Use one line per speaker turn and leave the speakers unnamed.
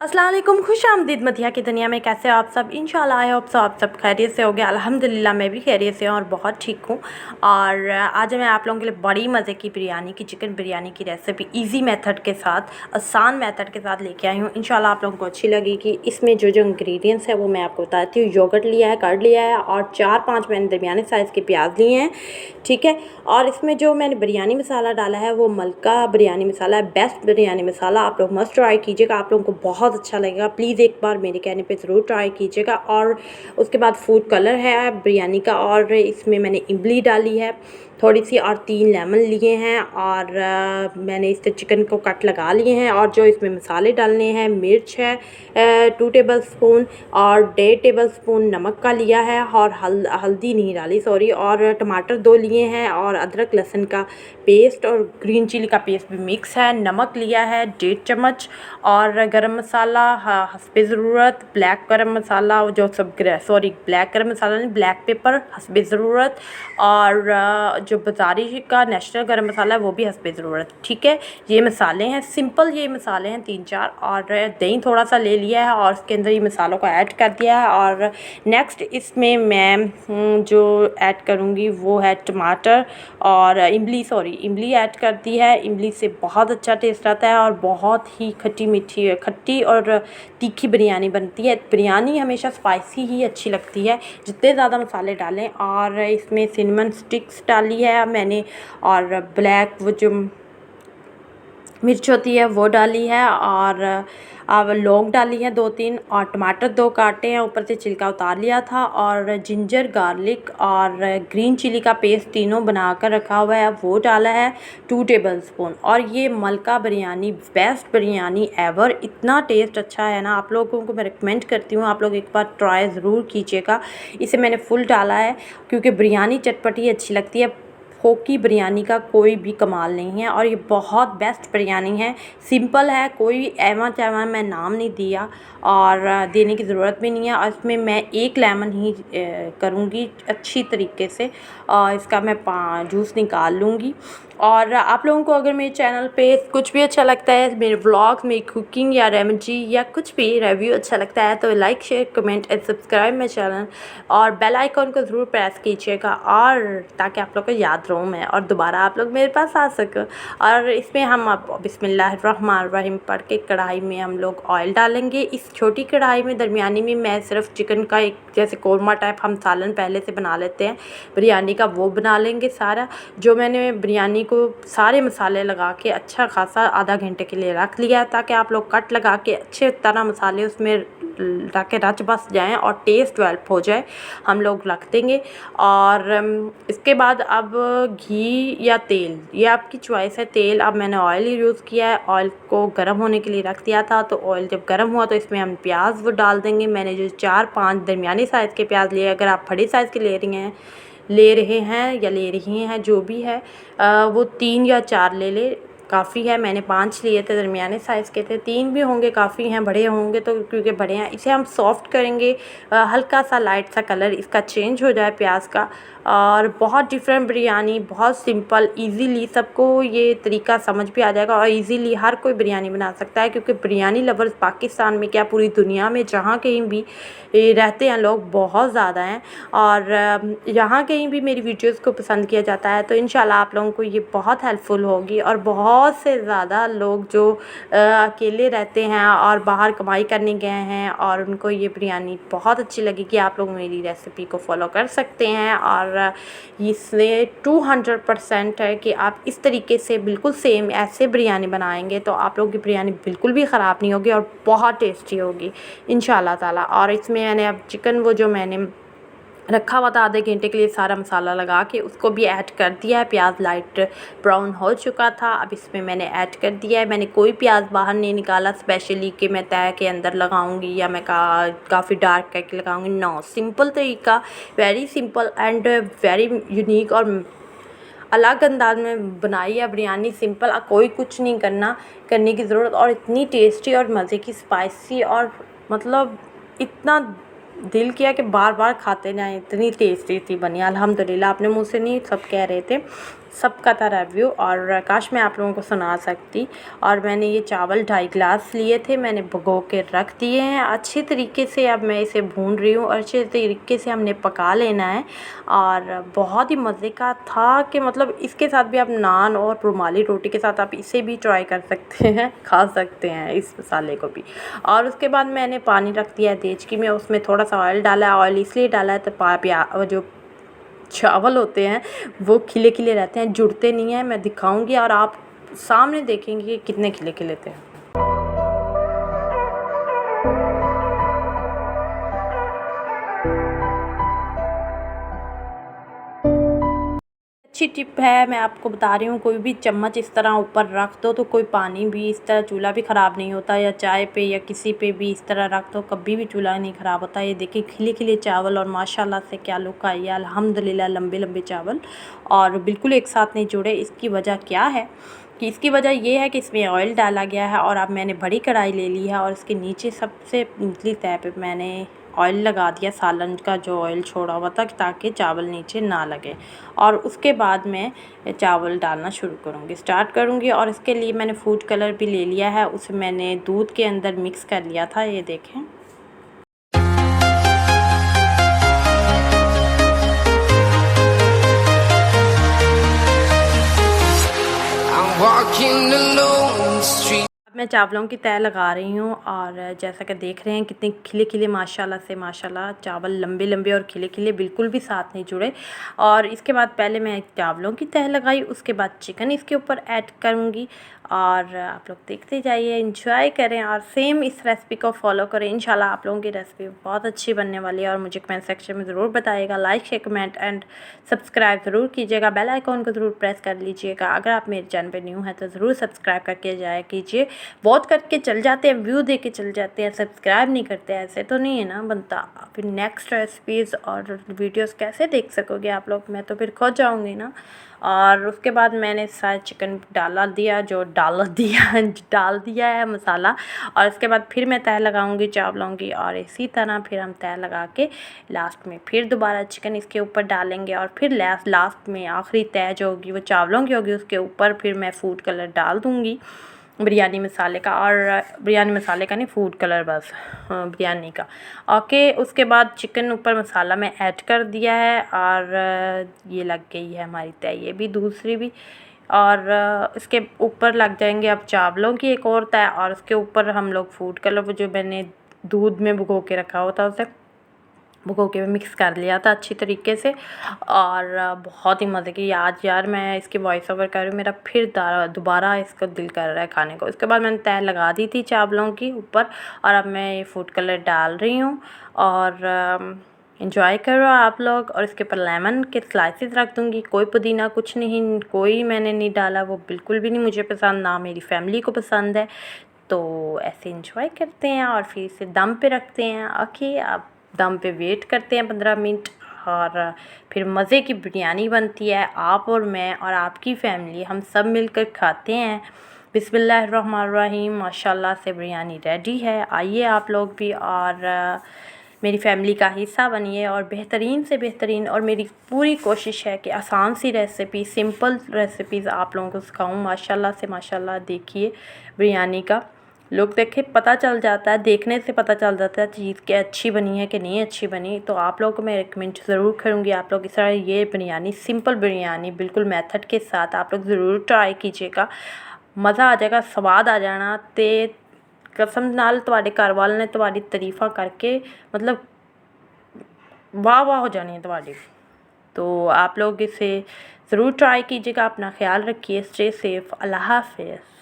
अस्सलाम वालेकुम, खुश आमदीद मदिया की दुनिया में। कैसे हो आप सब? इंशाल्लाह आई होप सो आप सब खैरियत से होगे। अल्हम्दुलिल्लाह मैं भी खैरियत से हूँ और बहुत ठीक हूँ। और आज मैं आप लोगों के लिए बड़ी मज़े की बिरयानी की चिकन बिरयानी की रेसिपी इजी मेथड के साथ, आसान मेथड के साथ लेके आई हूँ। इंशाल्लाह आप लोगों को अच्छी लगेगी। इसमें जो जो इंग्रेडिएंट्स है वो मैं आपको बताती हूँ। योगर्ट लिया है, कर्ड लिया है और 4-5 मैंने दरमियाने साइज़ के प्याज लिए हैं, ठीक है। और इसमें जो मैंने बिरयानी मसाला डाला है वो मलका बिरयानी मसाला है, बेस्ट बिरयानी मसाला। आप लोग मस्ट ट्राई कीजिएगा, आप लोगों को बहुत अच्छा लगेगा। प्लीज़ एक बार मेरे कहने पे ज़रूर ट्राई कीजिएगा। और उसके बाद फूड कलर है बिरयानी का, और इसमें मैंने इमली डाली है थोड़ी सी, और 3 लेमन लिए हैं, और मैंने इस चिकन को कट लगा लिए हैं। और जो इसमें मसाले डालने हैं, मिर्च है 2 टेबल स्पून और 1.5 टेबल स्पून नमक का लिया है, और हल्दी नहीं डाली, सॉरी। और टमाटर 2 लिए हैं, और अदरक लहसुन का पेस्ट और ग्रीन चिली का पेस्ट भी मिक्स है। नमक लिया है 1.5 चम्मच, और गरम मसाला हस्बे ज़रूरत, ब्लैक गरम मसाला जो सब, सॉरी ब्लैक गरम मसाला नहीं, ब्लैक पेपर हस्बे ज़रूरत, और जो बाज़ारी का नेशनल गरम मसाला है वो भी हस्बे ज़रूरत, ठीक है। ये मसाले हैं, सिंपल ये मसाले हैं 3-4। और दही थोड़ा सा ले लिया है और उसके अंदर ये मसालों को ऐड कर दिया है। और नेक्स्ट इसमें मैं जो ऐड करूँगी वो है टमाटर और इमली ऐड कर दी है। इमली से बहुत अच्छा टेस्ट आता है और बहुत ही खट्टी और तीखी बिरयानी बनती है। बिरयानी हमेशा स्पाइसी ही अच्छी लगती है जितने ज़्यादा मसाले डालें। और इसमें सिनेमन स्टिक्स डाली है मैंने, और ब्लैक वो जो मिर्च होती है वो डाली है, और अब लौंग डाली है 2-3, और टमाटर 2 काटे हैं, ऊपर से छिलका उतार लिया था। और जिंजर गार्लिक और ग्रीन चिली का पेस्ट तीनों बनाकर रखा हुआ है वो डाला है 2 टेबल स्पून। और ये मलका बिरयानी बेस्ट बिरयानी एवर, इतना टेस्ट अच्छा है ना, आप लोगों को मैं रिकमेंड करती हूँ आप लोग एक बार ट्राई ज़रूर कीजिएगा। इसे मैंने फुल डाला है क्योंकि बिरयानी चटपटी अच्छी लगती है, फोकी बिरयानी का कोई भी कमाल नहीं है। और ये बहुत बेस्ट बिरयानी है, सिंपल है, कोई एवा चैवा मैं नाम नहीं दिया और देने की ज़रूरत भी नहीं है। और इसमें मैं 1 लेमन ही करूँगी अच्छी तरीके से, और इसका मैं जूस निकाल लूँगी। और आप लोगों को अगर मेरे चैनल पे कुछ भी अच्छा लगता है, मेरे व्लॉग मेरी कुकिंग या रेमेडी या कुछ भी रिव्यू अच्छा लगता है, तो like share comment and subscribe my channel, और बेल आइकॉन को ज़रूर प्रेस कीजिएगा, और ताकि आप लोग को याद रहूँ मैं और दोबारा आप लोग मेरे पास आ सको। और इसमें हम अब बिस्मिल्लाहिर्रहमानिर्रहीम पढ़ के कढ़ाई में हम लोग ऑयल डालेंगे। इस छोटी कढ़ाई में दरमियानी में मैं सिर्फ चिकन का एक जैसे कोरमा टाइप हम सालन पहले से बना लेते हैं बिरयानी का, वो बना लेंगे सारा। जो मैंने बिरयानी को सारे मसाले लगा के अच्छा खासा आधा घंटे के लिए रख लिया है, ताकि आप लोग कट लगा के अच्छे तरह मसाले उसमें ताकि रच बस जाएँ और टेस्ट डेवलप हो जाए, हम लोग रख देंगे। और इसके बाद अब घी या तेल, ये आपकी चॉइस है। तेल अब मैंने ऑयल ही यूज़ किया है, ऑयल को गर्म होने के लिए रख दिया था। तो ऑयल जब गर्म हुआ तो इसमें हम प्याज वो डाल देंगे। मैंने जो 4-5 दरमियानी साइज़ के प्याज लिए, अगर आप बड़ी साइज़ के ले रहे हैं या ले रही हैं जो भी है, वो 3 या 4 ले काफ़ी है। मैंने 5 लिए थे, दरमियाने साइज़ के थे, 3 भी होंगे काफ़ी हैं, बड़े होंगे तो क्योंकि बड़े हैं। इसे हम सॉफ़्ट करेंगे, हल्का सा लाइट सा कलर इसका चेंज हो जाए प्याज का। और बहुत डिफरेंट बिरयानी, बहुत सिंपल, इजीली सबको ये तरीका समझ भी आ जाएगा, और इजीली हर कोई बिरयानी बना सकता है, क्योंकि बिरयानी लवर्स पाकिस्तान में क्या पूरी दुनिया में जहाँ कहीं भी रहते हैं लोग बहुत ज़्यादा हैं। और यहाँ कहीं भी मेरी वीडियोज़ को पसंद किया जाता है, तो इंशाल्लाह आप लोगों को ये बहुत हेल्पफुल होगी। और बहुत से ज़्यादा लोग जो अकेले रहते हैं और बाहर कमाई करने गए हैं और उनको ये बिरयानी बहुत अच्छी लगेगी, आप लोग मेरी रेसिपी को फॉलो कर सकते हैं। और इससे 200% है कि आप इस तरीके से बिल्कुल सेम ऐसे बिरयानी बनाएंगे तो आप लोगों की बिरयानी बिल्कुल भी ख़राब नहीं होगी और बहुत टेस्टी होगी इंशाल्लाह ताला। और इसमें मैंने अब चिकन वो जो मैंने रखा हुआ था आधे घंटे के लिए, सारा मसाला लगा के उसको भी ऐड कर दिया है। प्याज लाइट ब्राउन हो चुका था, अब इसमें मैंने ऐड कर दिया है। मैंने कोई प्याज बाहर नहीं निकाला स्पेशली कि मैं तय के अंदर लगाऊंगी या मैं काफ़ी डार्क करके लगाऊंगी, नो, सिंपल तरीका, very simple and very unique और अलग अंदाज में बनाई है बिरयानी। सिंपल, कोई कुछ नहीं करने की ज़रूरत, और इतनी टेस्टी और मज़े की स्पाइसी, और मतलब इतना दिल किया कि बार बार खाते जाएं, इतनी टेस्टी थी बनी अल्हम्दुलिल्लाह। अपने मुंह से नहीं, सब कह रहे थे सबका था रिव्यू और काश मैं आप लोगों को सुना सकती। और मैंने ये चावल 2.5 गिलास लिए थे, मैंने भिगो के रख दिए हैं अच्छी तरीके से। अब मैं इसे भून रही हूँ और अच्छे तरीके से हमने पका लेना है। और बहुत ही मज़े का था कि मतलब इसके साथ भी आप नान और रुमाली रोटी के साथ आप इसे भी ट्राई कर सकते हैं, खा सकते हैं इस मसाले को भी। और उसके बाद मैंने पानी रख दिया है देचकी में, उसमें थोड़ा सा ऑयल डाला है। ऑयल इसलिए डाला है तो जो चावल होते हैं वो खिले खिले रहते हैं, जुड़ते नहीं हैं। मैं दिखाऊंगी और आप सामने देखेंगे कि कितने खिले खिले थे। अच्छी टिप है, मैं आपको बता रही हूँ। कोई भी चम्मच इस तरह ऊपर रख दो तो कोई पानी भी इस तरह, चूल्हा भी ख़राब नहीं होता, या चाय पे या किसी पे भी इस तरह रख दो, कभी भी चूल्हा नहीं ख़राब होता। ये देखिए खिले खिले चावल और माशाल्लाह से क्या लुक आई है, अल्हम्दुलिल्लाह। लंबे लंबे चावल और बिल्कुल एक साथ नहीं जुड़े। इसकी वजह क्या है कि इसकी वजह ये है कि इसमें ऑयल डाला गया है। और अब मैंने बड़ी कढ़ाई ले ली है और इसके नीचे सबसे निचली तह पे मैंने ऑयल लगा दिया, सालन का जो ऑयल छोड़ा हुआ था, ताकि चावल नीचे ना लगे। और उसके बाद मैं चावल डालना शुरू करूँगी, स्टार्ट करूँगी। और इसके लिए मैंने फूड कलर भी ले लिया है, उसे मैंने दूध के अंदर मिक्स कर लिया था, ये देखें। मैं चावलों की तह लगा रही हूँ और जैसा कि देख रहे हैं कितने खिले खिले माशाल्लाह से माशाल्लाह चावल लंबे लंबे और खिले खिले, बिल्कुल भी साथ नहीं जुड़े। और इसके बाद पहले मैं चावलों की तह लगाई, उसके बाद चिकन इसके ऊपर ऐड करूँगी। और आप लोग देखते जाइए, एंजॉय करें और सेम इस रेसिपी को फॉलो करें। इंशाल्लाह आप लोगों की रेसिपी बहुत अच्छी बनने वाली है। और मुझे कमेंट सेक्शन में ज़रूर बताइएगा, like share comment and subscribe ज़रूर कीजिएगा, बेल आइकॉन को ज़रूर प्रेस कर लीजिएगा। अगर आप मेरे चैनल पे न्यू हैं तो ज़रूर सब्सक्राइब करके जाया कीजिए। बहुत करके चल जाते हैं, व्यू दे के चल जाते हैं, सब्सक्राइब नहीं करते। ऐसे तो नहीं है ना बनता। फिर नेक्स्ट रेसिपीज़ और वीडियोस कैसे देख सकोगे आप लोग, मैं तो फिर खो जाऊँगी ना। और उसके बाद मैंने सारा चिकन डाल दिया है मसाला। और उसके बाद फिर मैं तह लगाऊंगी चावलों की। और इसी तरह फिर हम तह लगा के लास्ट में फिर दोबारा चिकन इसके ऊपर डालेंगे। और फिर लास्ट में आखिरी तह जो होगी वो चावलों की होगी, उसके ऊपर फिर मैं फूड कलर डाल दूँगी बिरयानी मसाले का। और बिरयानी मसाले का नहीं, फूड कलर बस, बिरयानी का। ओके, उसके बाद चिकन ऊपर मसाला में ऐड कर दिया है और ये लग गई है हमारी तय, ये भी दूसरी भी। और इसके ऊपर लग जाएंगे अब चावलों की एक और तय। और उसके ऊपर हम लोग फूड कलर जो मैंने दूध में भिगो के रखा हुआ था उसे भिगो के मिक्स कर लिया था अच्छी तरीके से। और बहुत ही मज़े की। आज यार मैं इसकी वॉइस ओवर कर रही हूँ, मेरा फिर दोबारा इसका दिल कर रहा है खाने को। उसके बाद मैंने तह लगा दी थी चावलों की ऊपर। और अब मैं ये फूड कलर डाल रही हूँ और इंजॉय करो आप लोग। और इसके ऊपर लेमन के स्लाइसेस रख दूँगी। कोई पुदीना कुछ नहीं, कोई मैंने नहीं डाला, वो बिल्कुल भी नहीं मुझे पसंद, ना मेरी फैमिली को पसंद है। तो ऐसे इंजॉय करते हैं और फिर इसे दम पे रखते हैं। ओके, आप दम पे वेट करते हैं 15 मिनट और फिर मज़े की बिरयानी बनती है। आप और मैं और आपकी फैमिली हम सब मिलकर खाते हैं। बिस्मिल्लाहिर्रहमानिर्रहीम, माशाल्लाह से बिरयानी रेडी है। आइए आप लोग भी और मेरी फैमिली का हिस्सा बनिए और बेहतरीन से बेहतरीन। और मेरी पूरी कोशिश है कि आसान सी रेसिपी, सिंपल रेसिपीज़ आप लोगों को सिखाऊं। माशाल्लाह से माशाल्लाह देखिए बिरयानी का लोग देखे पता चल जाता है, देखने से पता चल जाता है चीज़ क्या अच्छी बनी है कि नहीं अच्छी बनी। तो आप लोगों को मैं रिकमेंड ज़रूर करूँगी, आप लोग इस तरह ये बिरयानी, सिंपल बिरयानी बिल्कुल मेथड के साथ आप लोग ज़रूर ट्राई कीजिएगा। मज़ा आ जाएगा, स्वाद आ जाना ते कसम नाल तुहाडे घर वाले ने तुहाडी तारीफ़ां करके मतलब वाह वाह हो जानी है तुहाडी। तो आप लोग इसे ज़रूर ट्राई कीजिएगा। अपना ख्याल रखिए, स्टे सेफ़, अल्लाह हाफ़िज़।